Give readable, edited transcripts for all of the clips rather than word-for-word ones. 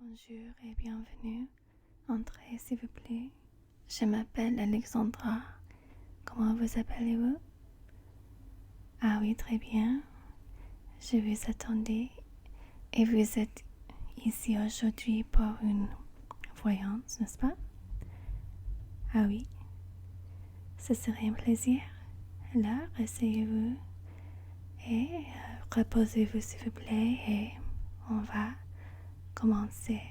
Bonjour et bienvenue. Entrez s'il vous plaît. Je m'appelle Alexandra. Comment vous appelez-vous? Ah oui, très bien. Je vous attendais et vous êtes ici aujourd'hui pour une voyance, n'est-ce pas? Ah oui, ce serait un plaisir. Alors, asseyez-vous et reposez-vous s'il vous plaît et on va commencer.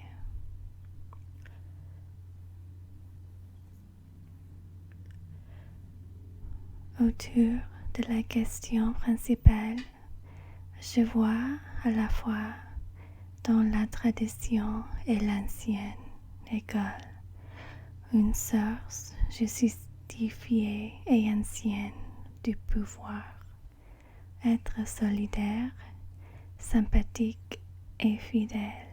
Autour de la question principale, je vois à la fois dans la tradition et l'ancienne école une source justifiée et ancienne du pouvoir. Être solidaire, sympathique et fidèle.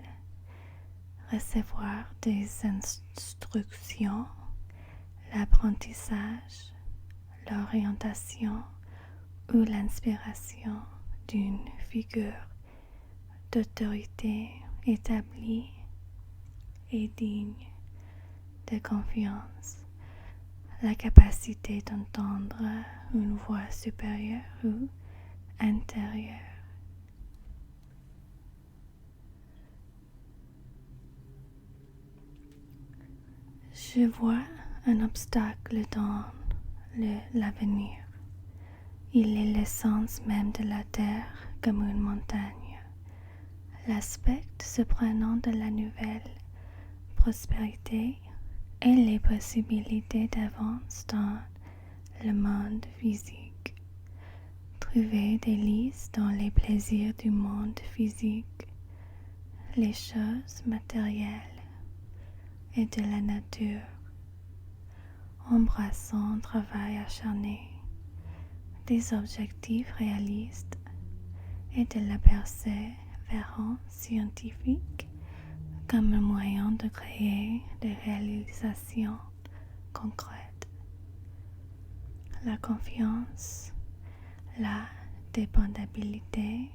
Recevoir des instructions, l'apprentissage, l'orientation ou l'inspiration d'une figure d'autorité établie et digne de confiance, la capacité d'entendre une voix supérieure ou intérieure. Je vois un obstacle dans l'avenir. Il est l'essence même de la terre comme une montagne. L'aspect surprenant de la nouvelle prospérité et les possibilités d'avance dans le monde physique. Trouver délice dans les plaisirs du monde physique, les choses matérielles et de la nature. Embrassant un travail acharné, des objectifs réalistes et de la persévérance scientifique comme un moyen de créer des réalisations concrètes. La confiance, la dépendabilité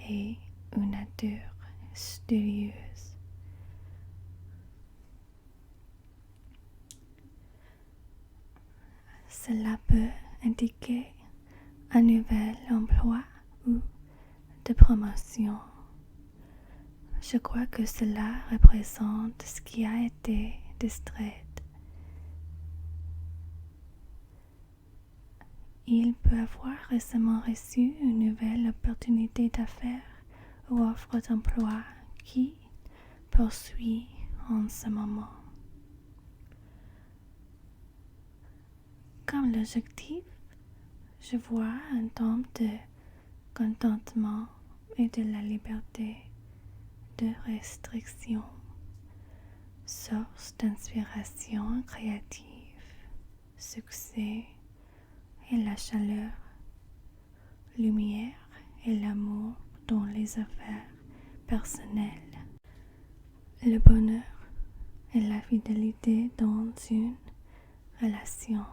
et une nature studieuse. Cela peut indiquer un nouvel emploi ou de promotion. Je crois que cela représente ce qui a été distrait. Il peut avoir récemment reçu une nouvelle opportunité d'affaires ou offre d'emploi qui poursuit en ce moment. Comme l'objectif, je vois un temps de contentement et de la liberté de restriction, source d'inspiration créative, succès et la chaleur, lumière et l'amour dans les affaires personnelles, le bonheur et la fidélité dans une relation.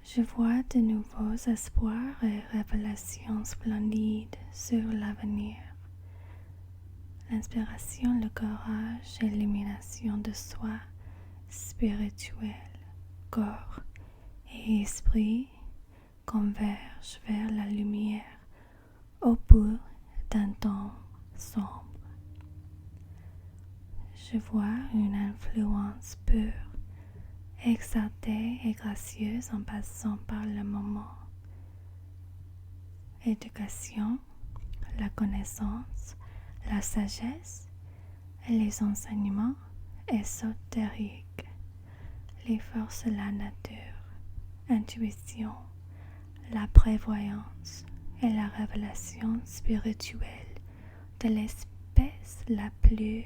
Je vois de nouveaux espoirs et révélations splendides sur l'avenir. L'inspiration, le courage et l'illumination de soi spirituel, corps et esprit convergent vers la lumière au bout d'un temps sombre. Je vois une influence pure, exaltée et gracieuse en passant par le moment. L'éducation, la connaissance, la sagesse et les enseignements ésotériques, les forces de la nature, intuition, la prévoyance et la révélation spirituelle de l'espèce la plus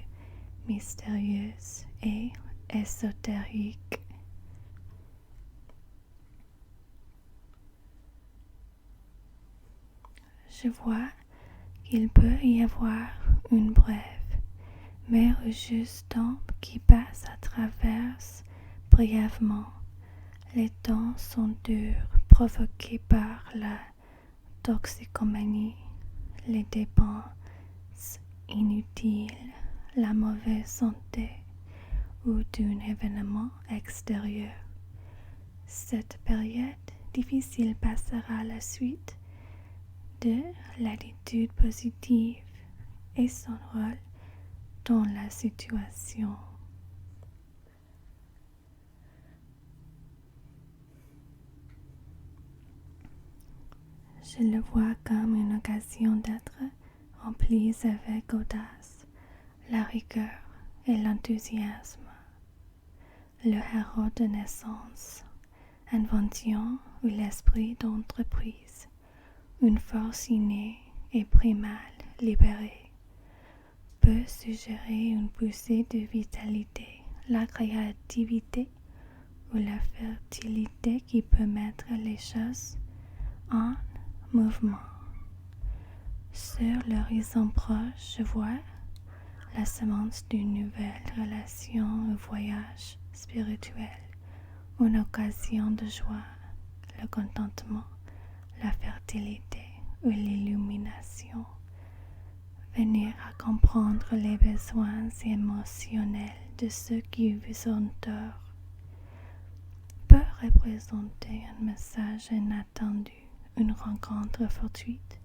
mystérieuse et ésotérique. Je vois qu'il peut y avoir une brève, mais au juste temps qui passe à travers brièvement. Les temps sont durs, provoqués par la toxicomanie, les dépenses inutiles, la mauvaise santé ou d'un événement extérieur. Cette période difficile passera à la suite de l'attitude positive et son rôle dans la situation. Je le vois comme une occasion d'être rempli avec audace, la rigueur et l'enthousiasme. Le héros de naissance, invention ou l'esprit d'entreprise, une force innée et primale libérée, peut suggérer une poussée de vitalité, la créativité ou la fertilité qui peut mettre les choses en mouvement. Sur l'horizon proche, je vois la semence d'une nouvelle relation, un voyage spirituel, une occasion de joie, le contentement, la fertilité ou l'illumination. Venir à comprendre les besoins émotionnels de ceux qui vous entourent peut représenter un message inattendu, une rencontre fortuite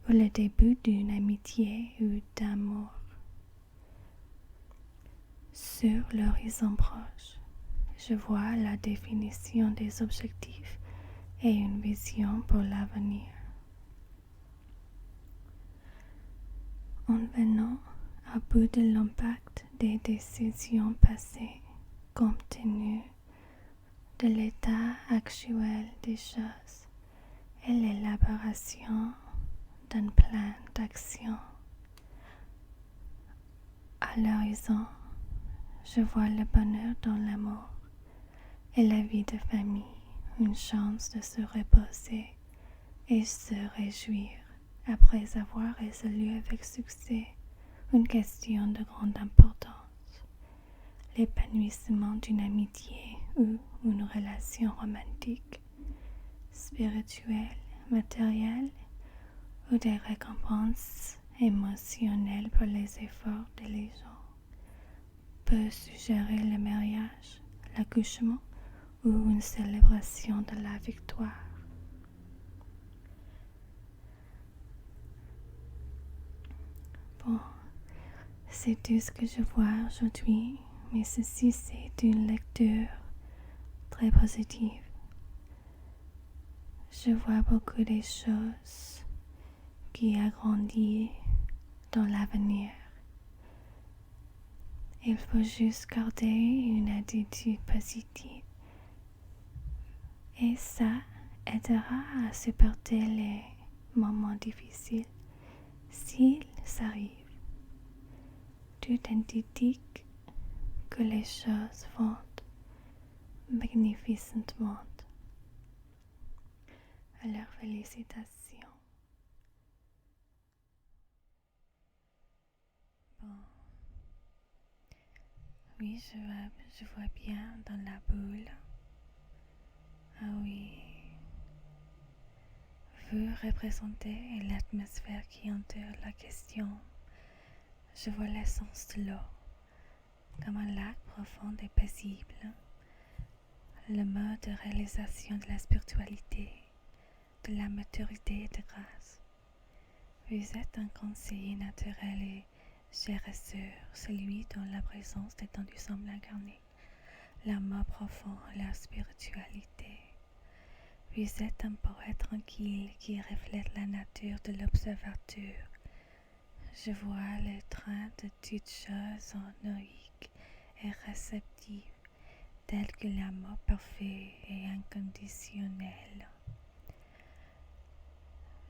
ou le début d'une amitié ou d'amour. Sur l'horizon proche, je vois la définition des objectifs et une vision pour l'avenir. En venant à bout de l'impact des décisions passées, compte tenu de l'état actuel des choses et l'élaboration d'un plan d'action. À l'horizon, je vois le bonheur dans l'amour et la vie de famille, une chance de se reposer et se réjouir après avoir résolu avec succès une question de grande importance, l'épanouissement d'une amitié ou une relation romantique, spirituelle, matérielle ou des récompenses émotionnelles pour les efforts de les gens peut suggérer le mariage, l'accouchement ou une célébration de la victoire. Bon, c'est tout ce que je vois aujourd'hui, mais ceci c'est une lecture très positive. Je vois beaucoup de choses qui agrandissent dans l'avenir. Il faut juste garder une attitude positive et ça aidera à supporter les moments difficiles s'ils arrivent. Tout indique que les choses vont magnifiquement. Alors félicitations. Bon. Oui, je vois bien dans la boule. Ah oui. Vous représentez l'atmosphère qui entoure la question. Je vois l'essence de l'eau, comme un lac profond et paisible. Le mode de réalisation de la spiritualité, de la maturité et de grâce. Vous êtes un conseiller naturel et géresseur, celui dont la présence d'étendue semble incarner l'amour profond et la spiritualité. Vous êtes un poète tranquille qui reflète la nature de l'observateur. Je vois le train de toutes choses noïques et réceptives, tel que l'amour parfait et inconditionnel.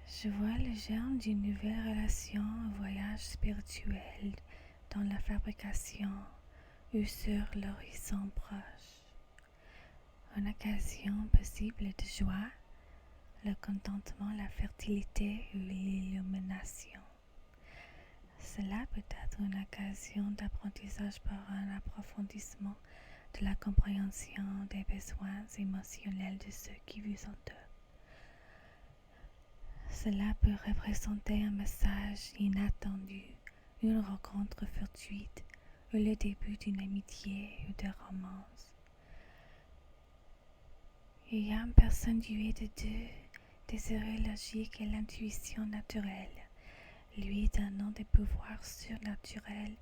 Je vois le germe d'une nouvelle relation, un voyage spirituel dans la fabrication ou sur l'horizon proche. Une occasion possible de joie, le contentement, la fertilité ou l'illumination. Cela peut être une occasion d'apprentissage par un approfondissement de la compréhension des besoins émotionnels de ceux qui vous entourent. Cela peut représenter un message inattendu, une rencontre fortuite ou le début d'une amitié ou de romance. Il y a une personne douée de deux désirs logiques et l'intuition naturelle, lui donnant des pouvoirs surnaturels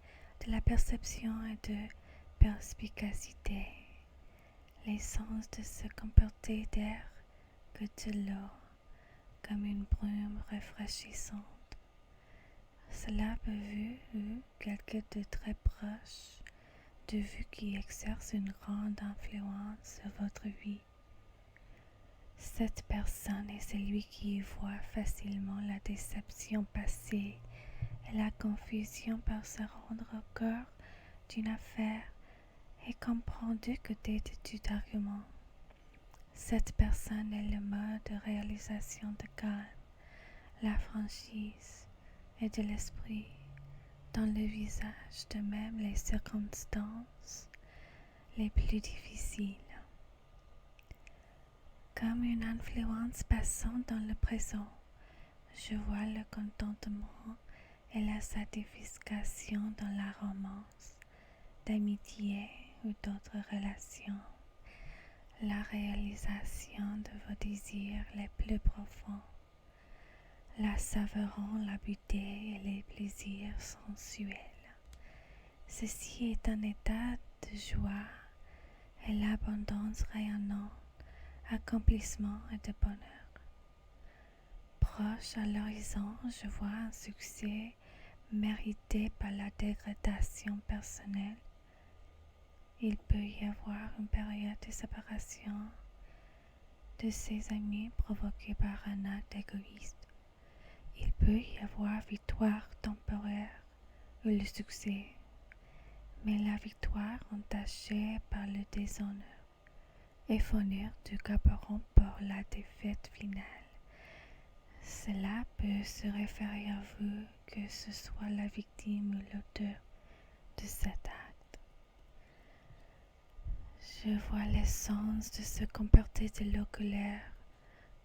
de la perception et de perspicacité, les sens de se comporter d'air que de l'eau, comme une brume rafraîchissante. Cela peut vu ou quelqu'un de très proche de vous qui exerce une grande influence sur votre vie. Cette personne est celui qui voit facilement la déception passée et la confusion par se rendre au cœur d'une affaire et comprend deux côtés de tout argument. Cette personne est le mode de réalisation de calme, la franchise et de l'esprit dans le visage de même les circonstances les plus difficiles. Comme une influence passant dans le présent, je vois le contentement et la satisfaction dans la romance, d'amitié ou d'autres relations, la réalisation de vos désirs les plus profonds, la savourant la beauté et les plaisirs sensuels. Ceci est un état de joie et l'abondance rayonnante, accomplissement et de bonheur. Proche à l'horizon, je vois un succès mérité par la dégradation personnelle. Il peut y avoir une période de séparation de ses amis provoquée par un acte égoïste. Il peut y avoir victoire temporaire ou le succès, mais la victoire entachée par le déshonneur et fournir du carburant pour la défaite finale. Cela peut se référer à vous, que ce soit la victime ou l'auteur de cet acte. Je vois l'essence de se comporter de l'oculaire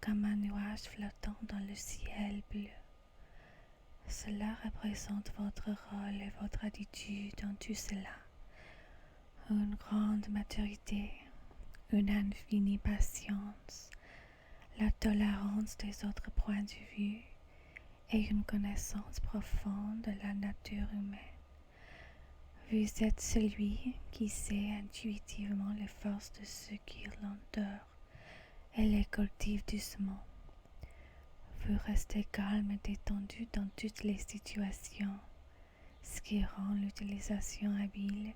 comme un nuage flottant dans le ciel bleu. Cela représente votre rôle et votre attitude dans tout cela. Une grande maturité, une infinie patience, la tolérance des autres points de vue et une connaissance profonde de la nature humaine. Vous êtes celui qui sait intuitivement les forces de ceux qui l'entourent et les cultive doucement. Vous restez calme et détendu dans toutes les situations, ce qui rend l'utilisation habile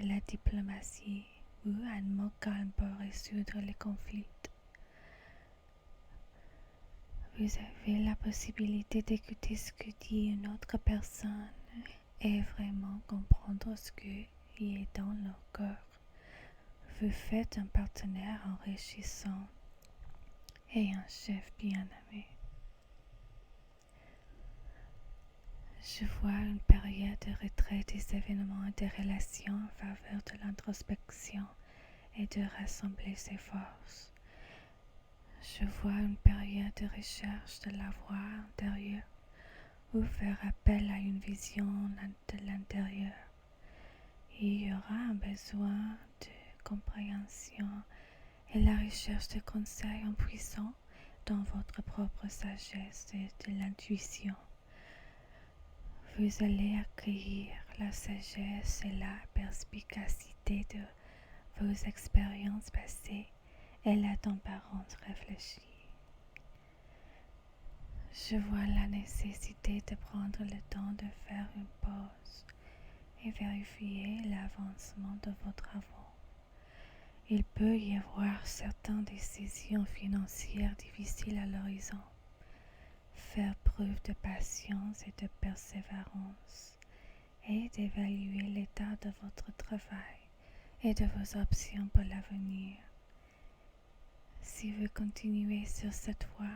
de la diplomatie ou un mot calme pour résoudre les conflits. Vous avez la possibilité d'écouter ce que dit une autre personne et vraiment comprendre ce qui est dans leur cœur. Vous faites un partenaire enrichissant et un chef bien-aimé. Je vois une période de retrait des événements et des relations en faveur de l'introspection et de rassembler ses forces. Je vois une période de recherche de la voix intérieure ou faire appel à une vision de l'intérieur. Il y aura un besoin de compréhension et la recherche de conseils en puissant dans votre propre sagesse et de l'intuition. Vous allez accueillir la sagesse et la perspicacité de vos expériences passées et la tempérance réfléchie. Je vois la nécessité de prendre le temps de faire une pause et vérifier l'avancement de vos travaux. Il peut y avoir certaines décisions financières difficiles à l'horizon. Faire preuve de patience et de persévérance et d'évaluer l'état de votre travail et de vos options pour l'avenir. Si vous continuez sur cette voie,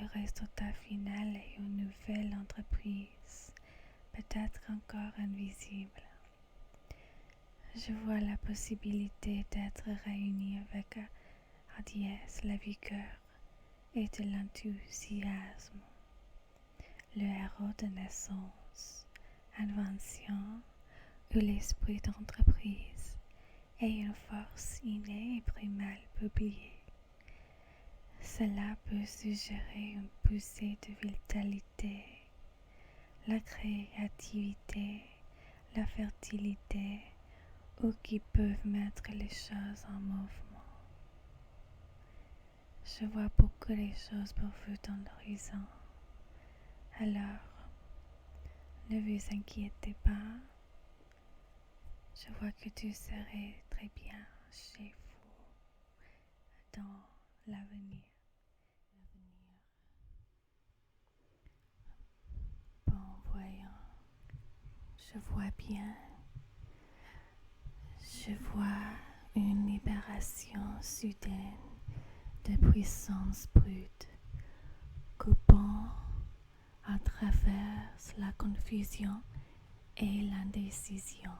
le résultat final est une nouvelle entreprise, peut-être encore invisible. Je vois la possibilité d'être réuni avec hardiesse, la vigueur et de l'enthousiasme. Le héros de naissance, invention ou l'esprit d'entreprise et une force innée et primale publiée. Cela peut suggérer une poussée de vitalité, la créativité, la fertilité ou qui peuvent mettre les choses en mouvement. Je vois beaucoup de choses pour vous dans l'horizon. Alors, ne vous inquiétez pas. Je vois que tu serais très bien chez vous dans l'avenir. Bon, voyons. Je vois bien. Je vois une libération soudaine de puissance brute, coupant à travers la confusion et l'indécision,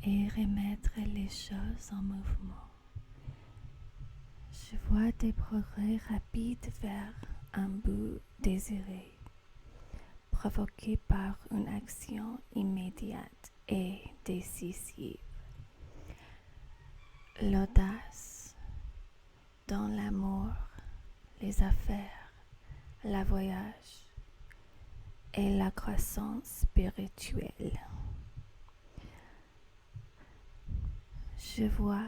et remettre les choses en mouvement. Je vois des progrès rapides vers un but désiré, provoqué par une action immédiate et décisive. L'audace dans l'amour, les affaires, le voyage et la croissance spirituelle. Je vois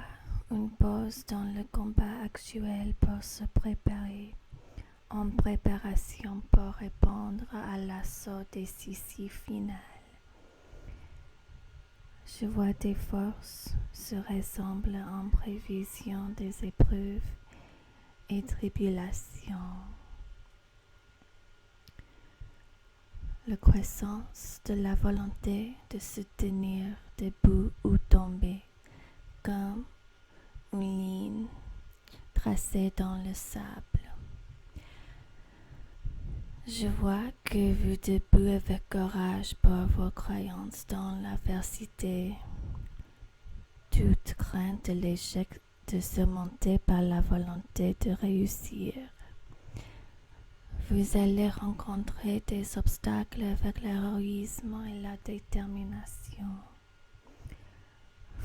une pause dans le combat actuel pour se préparer, en préparation pour répondre à l'assaut décisif final. Je vois des forces se rassembler en prévision des épreuves et tribulations. La croissance de la volonté de se tenir debout ou tomber, comme une ligne tracée dans le sable. Je vois que vous debout avec courage pour vos croyances dans l'adversité, toute crainte de l'échec de surmonter par la volonté de réussir. Vous allez rencontrer des obstacles avec l'héroïsme et la détermination.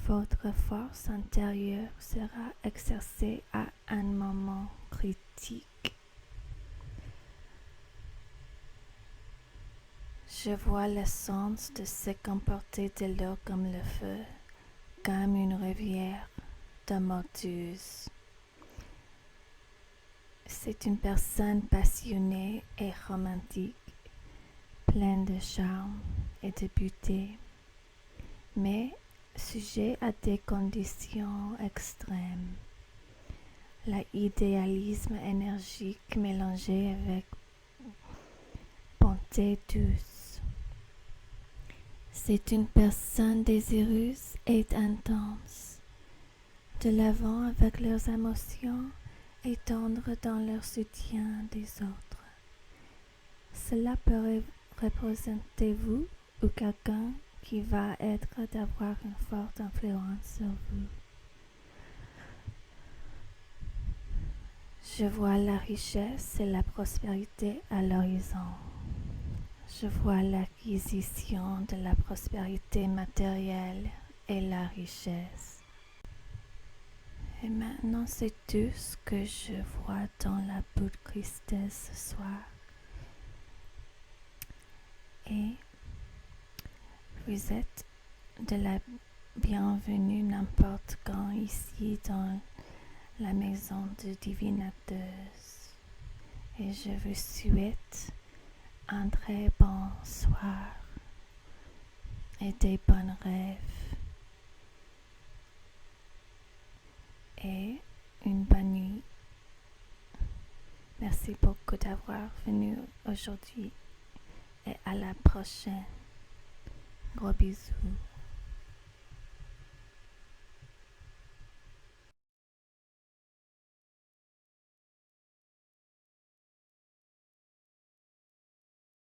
Votre force intérieure sera exercée à un moment critique. Je vois l'essence de se comporter de l'eau comme le feu, comme une rivière tumultueuse. C'est une personne passionnée et romantique, pleine de charme et de beauté, mais sujet à des conditions extrêmes. L'idéalisme énergique mélangé avec bonté douce. C'est une personne désireuse et intense, de l'avant avec leurs émotions et tendre dans leur soutien des autres. Cela peut représenter vous ou quelqu'un qui va être d'avoir une forte influence sur vous. Je vois la richesse et la prospérité à l'horizon. Je vois l'acquisition de la prospérité matérielle et la richesse. Et maintenant, c'est tout ce que je vois dans la boule de cristal ce soir. Et vous êtes de la bienvenue n'importe quand ici dans la maison de divinateuse. Et je vous souhaite un très bon soir et des bons rêves. Et une bonne nuit. Merci beaucoup d'avoir venu aujourd'hui et à la prochaine. Gros bisous.